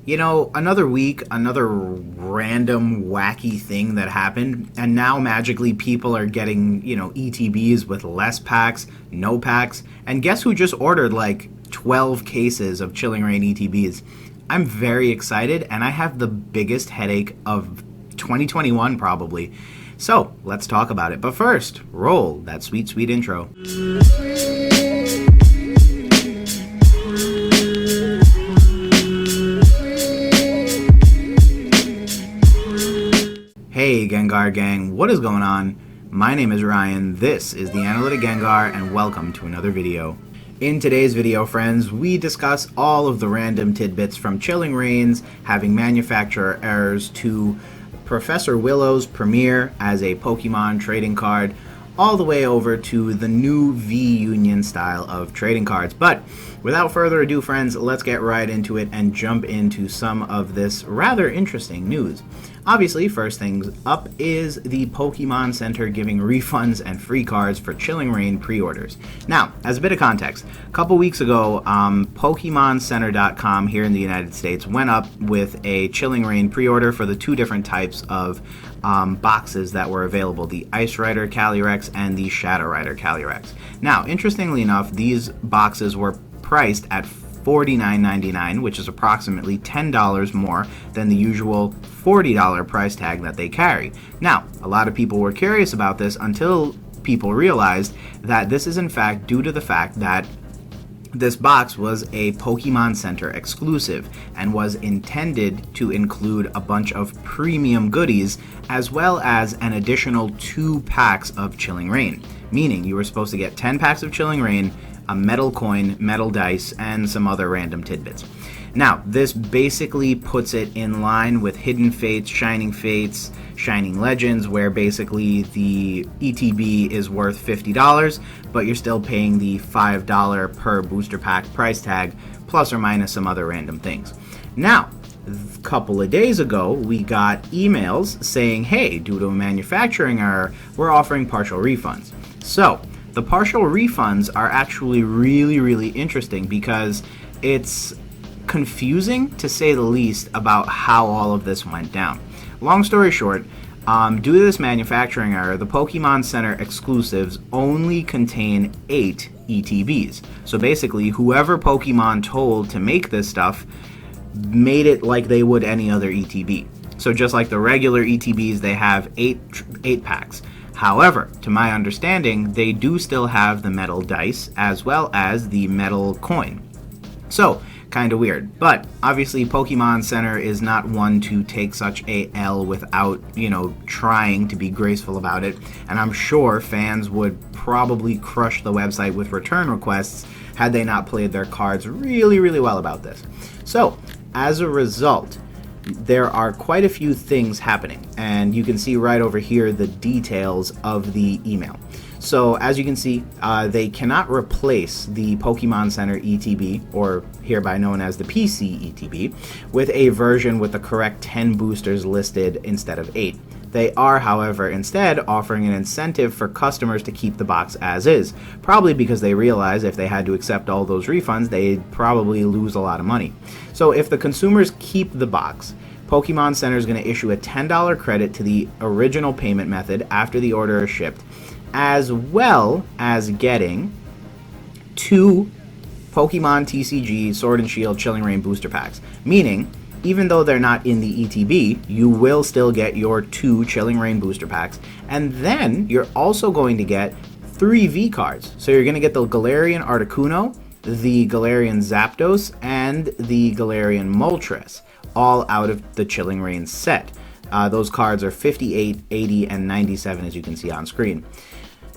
You know, another week, another random wacky thing that happened, and now magically people are getting, ETBs with less packs, no packs, and guess who just ordered like 12 cases of Chilling Reign ETBs? I'm very excited, and I have the biggest headache of 2021 probably. So, let's talk about it. But first, roll that sweet, sweet intro. Hey Gengar Gang, what is going on? My name is Ryan, this is the Analytic Gengar, and welcome to another video. In today's video, friends, we discuss all of the random tidbits from Chilling Reigns having manufacturer errors to Professor Willow's premiere as a Pokemon trading card, all the way over to the new V-Union style of trading cards. But without further ado, friends, let's get right into it and jump into some of this rather interesting news. Obviously, first things up is the Pokemon Center giving refunds and free cards for Chilling Reign pre-orders. Now, as a bit of context, a couple weeks ago, PokemonCenter.com here in the United States went up with a Chilling Reign pre-order for the two different types of boxes that were available, the Ice Rider Calyrex and the Shadow Rider Calyrex. Now, interestingly enough, these boxes were priced at $49.99, which is approximately $10 more than the usual $40 price tag that they carry. Now, a lot of people were curious about this until people realized that this is in fact due to the fact that this box was a Pokemon Center exclusive and was intended to include a bunch of premium goodies as well as an additional 2 packs of Chilling Reign, meaning you were supposed to get 10 packs of Chilling Reign, a metal coin, metal dice, and some other random tidbits. Now, this basically puts it in line with Hidden Fates, Shining Legends, where basically the ETB is worth $50, but you're still paying the $5 per booster pack price tag, plus or minus some other random things. Now, a couple of days ago, we got emails saying, hey, due to a manufacturing error, we're offering partial refunds. So, the partial refunds are actually really interesting because it's confusing to say the least about how all of this went down. Long story short, due to this manufacturing error, the Pokemon Center exclusives only contain 8 ETBs. So basically, whoever Pokemon told to make this stuff made it like they would any other ETB. So just like the regular ETBs, they have 8 packs. However, to my understanding, they do still have the metal dice as well as the metal coin. So, kind of weird. But obviously, Pokemon Center is not one to take such a L without, trying to be graceful about it. And I'm sure fans would probably crush the website with return requests had they not played their cards really well about this. So, as a result, there are quite a few things happening, and you can see right over here the details of the email. So as you can see, they cannot replace the Pokemon Center ETB, or hereby known as the PC ETB, with a version with the correct 10 boosters listed instead of 8. They are, however, instead offering an incentive for customers to keep the box as is, probably because they realize if they had to accept all those refunds, they'd probably lose a lot of money. So if the consumers keep the box, Pokemon Center is going to issue a $10 credit to the original payment method after the order is shipped, as well as getting 2 Pokemon TCG Sword and Shield Chilling Reign booster packs, meaning even though they're not in the ETB, you will still get your 2 Chilling Reign booster packs, and then you're also going to get 3 V cards. So you're going to get the Galarian Articuno, the Galarian Zapdos, and the Galarian Moltres, all out of the Chilling Reign set. Those cards are 58, 80, and 97, as you can see on screen.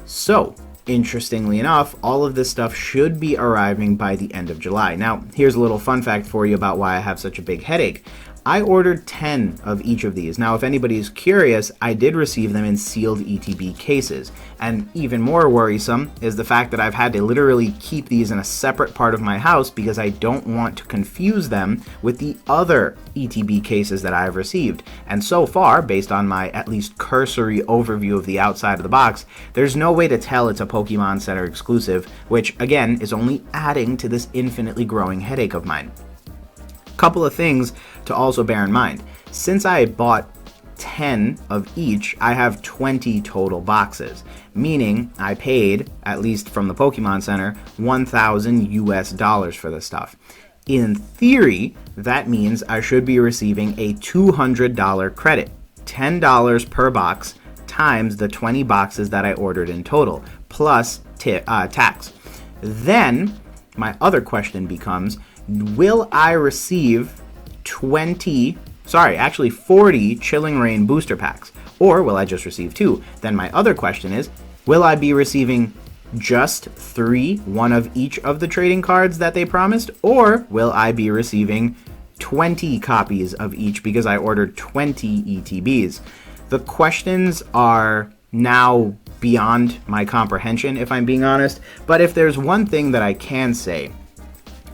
So, interestingly enough, all of this stuff should be arriving by the end of July. Now, here's a little fun fact for you about why I have such a big headache. I ordered 10 of each of these. Now, if anybody's curious, I did receive them in sealed ETB cases. And even more worrisome is the fact that I've had to literally keep these in a separate part of my house because I don't want to confuse them with the other ETB cases that I've received. And so far, based on my at least cursory overview of the outside of the box, there's no way to tell it's a Pokemon Center exclusive, which again is only adding to this infinitely growing headache of mine. Couple of things to also bear in mind. Since I bought 10 of each, I have 20 total boxes, meaning I paid, at least from the Pokemon Center, $1,000 for this stuff. In theory, that means I should be receiving a $200 credit, $10 per box times the 20 boxes that I ordered in total, plus tax. Then, my other question becomes, will I receive 40 Chilling Reign booster packs, or will I just receive 2? Then my other question is, will I be receiving just 3, one of each of the trading cards that they promised, or will I be receiving 20 copies of each because I ordered 20 ETBs? The questions are now beyond my comprehension, if I'm being honest, but if there's one thing that I can say,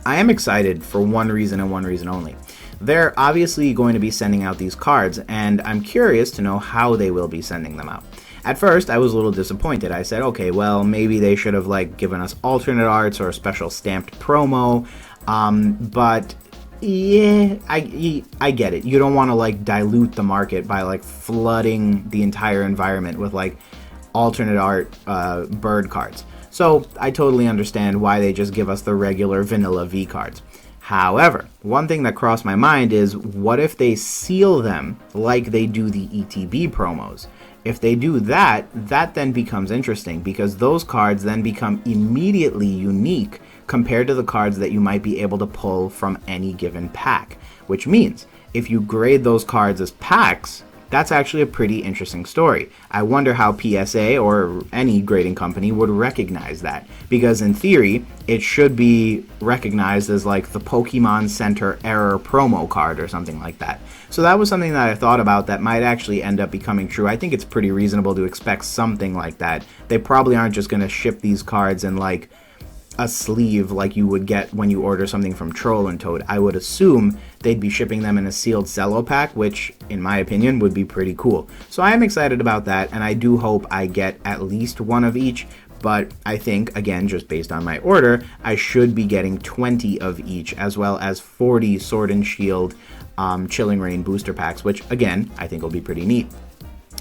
I am excited for one reason and one reason only. They're obviously going to be sending out these cards, and I'm curious to know how they will be sending them out. At first, I was a little disappointed. I said, okay, well, maybe they should have given us alternate arts or a special stamped promo, but yeah, I get it. You don't want to dilute the market by flooding the entire environment with alternate art bird cards. So I totally understand why they just give us the regular vanilla V cards. However, one thing that crossed my mind is, what if they seal them like they do the ETB promos? If they do that, that then becomes interesting, because those cards then become immediately unique compared to the cards that you might be able to pull from any given pack. Which means, if you grade those cards as packs, that's actually a pretty interesting story. I wonder how PSA or any grading company would recognize that, because in theory, it should be recognized as the Pokemon Center error promo card or something like that. So that was something that I thought about that might actually end up becoming true. I think it's pretty reasonable to expect something like that. They probably aren't just going to ship these cards in a sleeve like you would get when you order something from Troll and Toad. I would assume they'd be shipping them in a sealed cello pack, which, in my opinion, would be pretty cool. So I am excited about that, and I do hope I get at least one of each, but I think, again, just based on my order, I should be getting 20 of each, as well as 40 Sword and Shield Chilling Reign booster packs, which, again, I think will be pretty neat.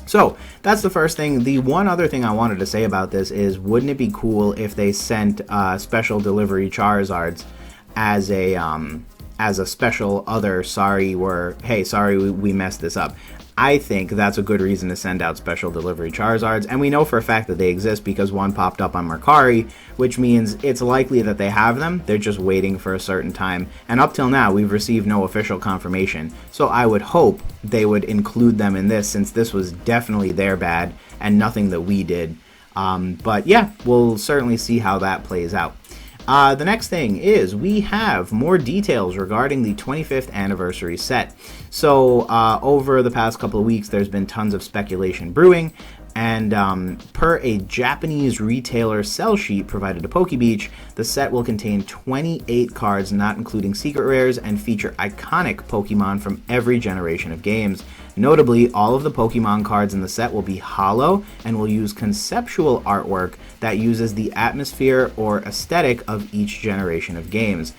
So that's the first thing. The one other thing I wanted to say about this is, wouldn't it be cool if they sent special delivery Charizards as a special other sorry we messed this up? I think that's a good reason to send out special delivery Charizards, and we know for a fact that they exist because one popped up on Mercari, which means it's likely that they have them. They're just waiting for a certain time, and up till now we've received no official confirmation, so I would hope they would include them in this, since this was definitely their bad and nothing that we did. But yeah, we'll certainly see how that plays out. The next thing is, we have more details regarding the 25th anniversary set. So over the past couple of weeks, there's been tons of speculation brewing, and per a Japanese retailer sell sheet provided to PokeBeach, the set will contain 28 cards, not including secret rares, and feature iconic Pokemon from every generation of games. Notably, all of the Pokemon cards in the set will be holo and will use conceptual artwork that uses the atmosphere or aesthetic of each generation of games.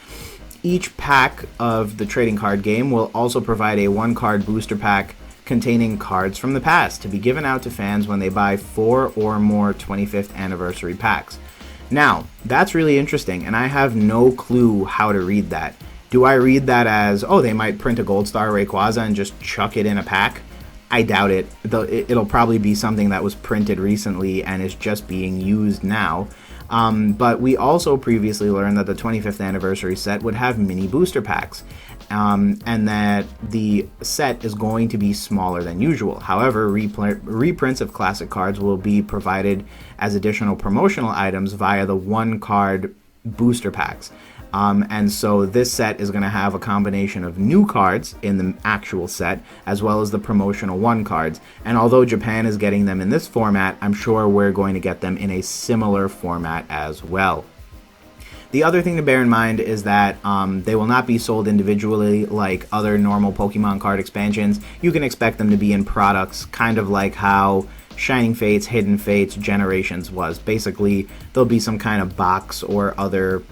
Each pack of the trading card game will also provide a 1-card booster pack containing cards from the past to be given out to fans when they buy 4 or more 25th anniversary packs. Now, that's really interesting, and I have no clue how to read that. Do I read that as, oh, they might print a Gold Star Rayquaza and just chuck it in a pack? I doubt it. It'll probably be something that was printed recently and is just being used now. But we also previously learned that the 25th anniversary set would have mini booster packs, and that the set is going to be smaller than usual. However, reprints of classic cards will be provided as additional promotional items via the 1-card booster packs. And so this set is going to have a combination of new cards in the actual set, as well as the promotional 1 cards. And although Japan is getting them in this format, I'm sure we're going to get them in a similar format as well. The other thing to bear in mind is that they will not be sold individually like other normal Pokemon card expansions. You can expect them to be in products, kind of like how Shining Fates, Hidden Fates, Generations was. Basically, there'll be some kind of box or other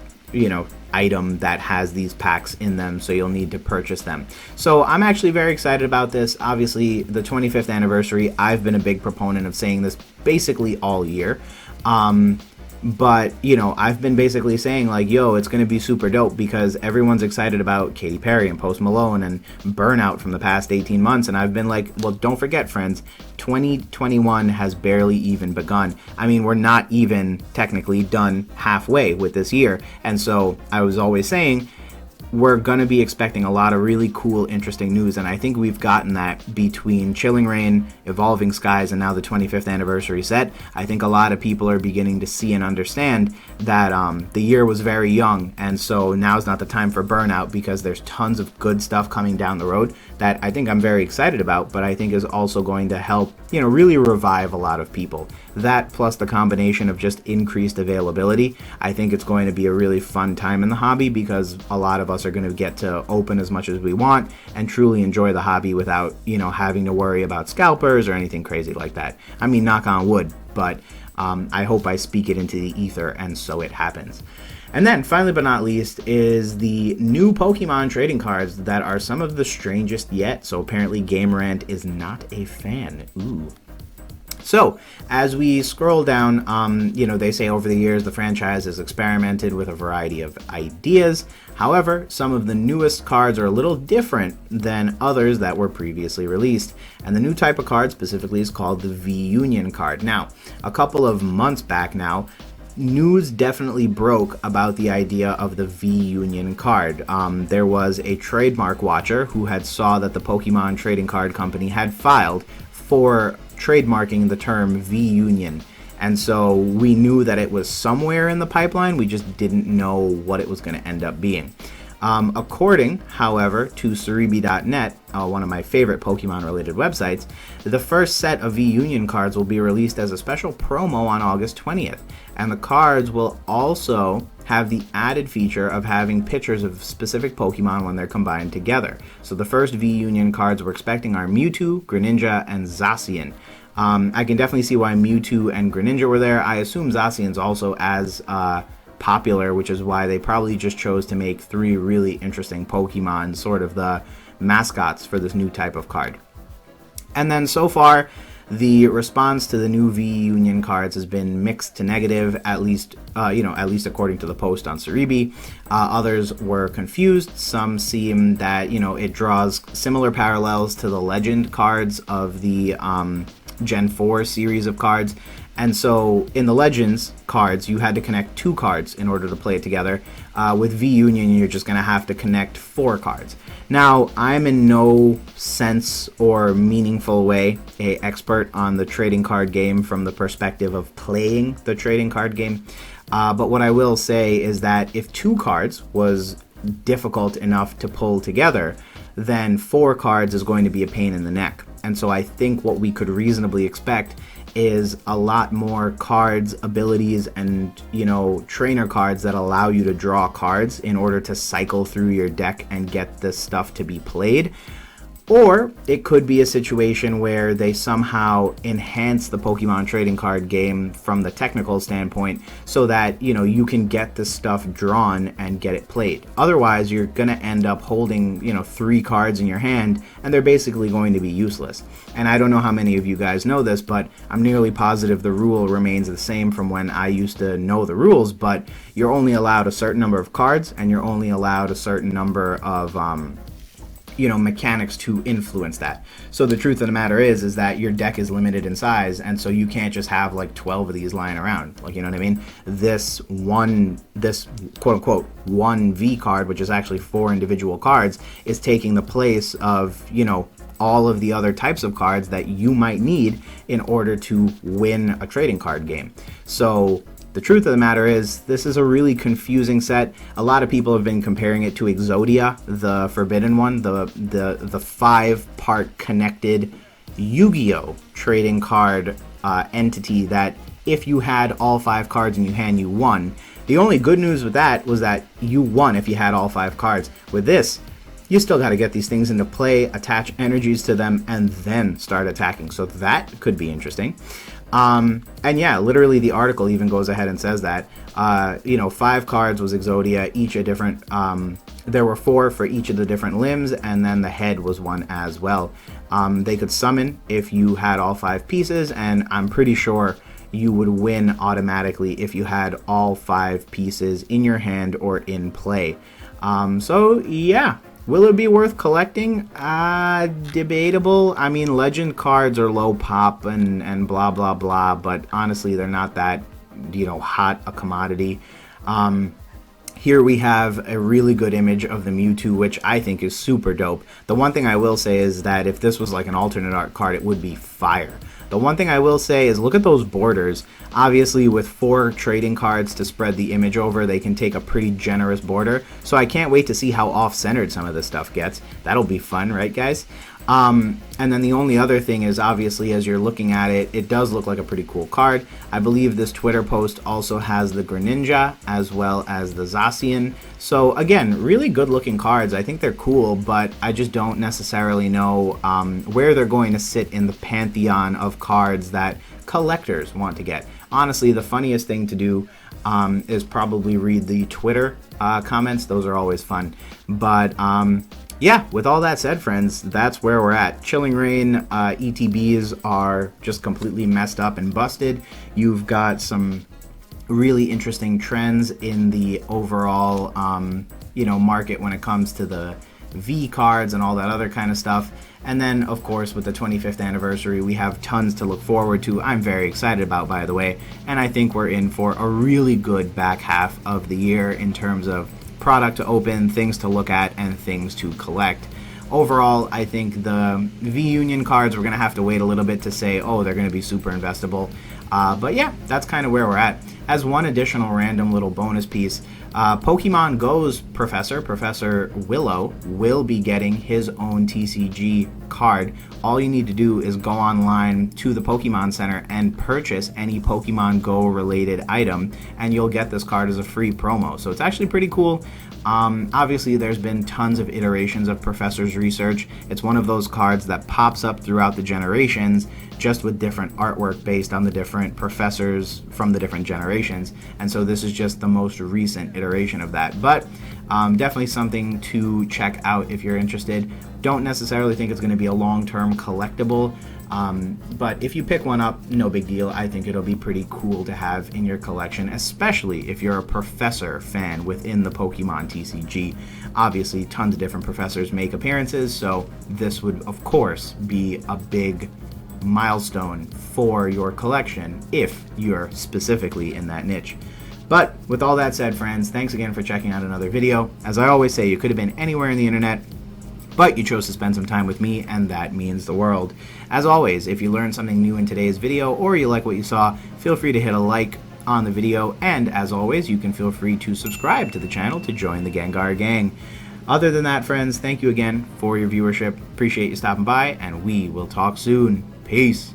item that has these packs in them, so you'll need to purchase them. So I'm actually very excited about this. Obviously, the 25th anniversary, I've been a big proponent of saying this basically all year. But, I've been basically saying, like, yo, it's going to be super dope because everyone's excited about Katy Perry and Post Malone and Burnout from the past 18 months. And I've been like, well, don't forget, friends, 2021 has barely even begun. I mean, we're not even technically done halfway with this year. And so I was always saying, we're going to be expecting a lot of really cool, interesting news, and I think we've gotten that between Chilling Reign, Evolving Skies, and now the 25th anniversary set. I think a lot of people are beginning to see and understand that the year was very young, and so now's not the time for burnout because there's tons of good stuff coming down the road that I think I'm very excited about, but I think is also going to help, really revive a lot of people. That plus the combination of just increased availability, I think it's going to be a really fun time in the hobby because a lot of us are going to get to open as much as we want and truly enjoy the hobby without, having to worry about scalpers or anything crazy like that. I mean, knock on wood, but I hope I speak it into the ether and so it happens. And then, finally but not least, is the new Pokemon trading cards that are some of the strangest yet. So apparently Gamerant is not a fan. Ooh. So, as we scroll down, they say over the years the franchise has experimented with a variety of ideas. However, some of the newest cards are a little different than others that were previously released. And the new type of card specifically is called the V-Union card. Now, a couple of months back now, news definitely broke about the idea of the V-Union card. There was a trademark watcher who had saw that the Pokemon Trading Card Company had filed for trademarking the term V-Union. And so we knew that it was somewhere in the pipeline, we just didn't know what it was going to end up being. According, however, to Cerebi.net, one of my favorite Pokemon-related websites, the first set of V-Union cards will be released as a special promo on August 20th, and the cards will also have the added feature of having pictures of specific Pokemon when they're combined together. So the first V-Union cards we're expecting are Mewtwo, Greninja, and Zacian. I can definitely see why Mewtwo and Greninja were there. I assume Zacian's also as popular, which is why they probably just chose to make 3 really interesting Pokemon, sort of the mascots for this new type of card. And then so far, the response to the new V-Union cards has been mixed to negative, at least according to the post on Cerebi. Others were confused. Some seem that, it draws similar parallels to the Legend cards of the Gen 4 series of cards. And so in the Legends cards, you had to connect 2 cards in order to play it together. With V-Union, you're just going to have to connect 4 cards. Now, I'm in no sense or meaningful way an expert on the trading card game from the perspective of playing the trading card game. But what I will say is that if 2 cards was difficult enough to pull together, then 4 cards is going to be a pain in the neck. And so I think what we could reasonably expect is a lot more cards, abilities, and, trainer cards that allow you to draw cards in order to cycle through your deck and get this stuff to be played. Or it could be a situation where they somehow enhance the Pokemon trading card game from the technical standpoint so that, you can get this stuff drawn and get it played. Otherwise, you're going to end up holding, 3 cards in your hand and they're basically going to be useless. And I don't know how many of you guys know this, but I'm nearly positive the rule remains the same from when I used to know the rules, but you're only allowed a certain number of cards and you're only allowed a certain number of mechanics to influence that. So the truth of the matter is that your deck is limited in size, and so you can't just have like 12 of these lying around. Like, you know what I mean? This quote unquote 1V card, which is actually 4 individual cards, is taking the place of, all of the other types of cards that you might need in order to win a trading card game. So the truth of the matter is, this is a really confusing set. A lot of people have been comparing it to Exodia, the Forbidden one, the 5-part connected Yu-Gi-Oh! Trading card entity that if you had all 5 cards in your hand, you won. The only good news with that was that you won if you had all 5 cards. With this, you still got to get these things into play, attach energies to them, and then start attacking. So that could be interesting. And yeah, literally the article even goes ahead and says that, 5 cards was Exodia, each a different, there were 4 for each of the different limbs, and then the head was one as well. They could summon if you had all 5 pieces, and I'm pretty sure you would win automatically if you had all 5 pieces in your hand or in play. So yeah. Will it be worth collecting? Debatable. I mean, legend cards are low pop and blah, blah, blah, but honestly, they're not that, hot a commodity. Here we have a really good image of the Mewtwo, which I think is super dope. The one thing I will say is that if this was like an alternate art card, it would be fire. The one thing I will say is look at those borders. Obviously, with 4 trading cards to spread the image over, they can take a pretty generous border. So I can't wait to see how off-centered some of this stuff gets. That'll be fun, right, guys? And then the only other thing is, obviously, as you're looking at it, it does look like a pretty cool card. I believe this Twitter post also has the Greninja as well as the Zacian. So again, really good looking cards. I think they're cool, but I just don't necessarily know where they're going to sit in the pantheon of cards that collectors want to get. Honestly, the funniest thing to do is probably read the Twitter comments. Those are always fun. But yeah, with all that said, friends, that's where we're at. Chilling Reign ETBs are just completely messed up and busted. You've got some really interesting trends in the overall, market when it comes to the V cards and all that other kind of stuff. And then, of course, with the 25th anniversary, we have tons to look forward to. I'm very excited about, by the way, and I think we're in for a really good back half of the year in terms of product to open, things to look at, and things to collect. Overall, I think the V-Union cards, we're going to have to wait a little bit to say, oh, they're going to be super investable. But yeah, that's kind of where we're at. As one additional random little bonus piece, Pokemon Go's Professor Willow will be getting his own TCG card. All you need to do is go online to the Pokemon Center and purchase any Pokemon Go related item, and you'll get this card as a free promo. So it's actually pretty cool. Obviously, there's been tons of iterations of Professor's research. It's one of those cards that pops up throughout the generations, just with different artwork based on the different professors from the different generations. And so this is just the most recent iteration of that. But definitely something to check out if you're interested. Don't necessarily think it's going to be a long-term collectible. But if you pick one up, no big deal. I think it'll be pretty cool to have in your collection, especially if you're a Professor fan within the Pokemon TCG. Obviously, tons of different professors make appearances, so this would, of course, be a big milestone for your collection if you're specifically in that niche. But with all that said, friends, thanks again for checking out another video. As I always say, you could have been anywhere in the internet, but you chose to spend some time with me, and that means the world. As always, if you learned something new in today's video or you like what you saw, feel free to hit a like on the video, and as always, you can feel free to subscribe to the channel to join the Gengar Gang. Other than that, friends, thank you again for your viewership. Appreciate you stopping by, and we will talk soon. Peace.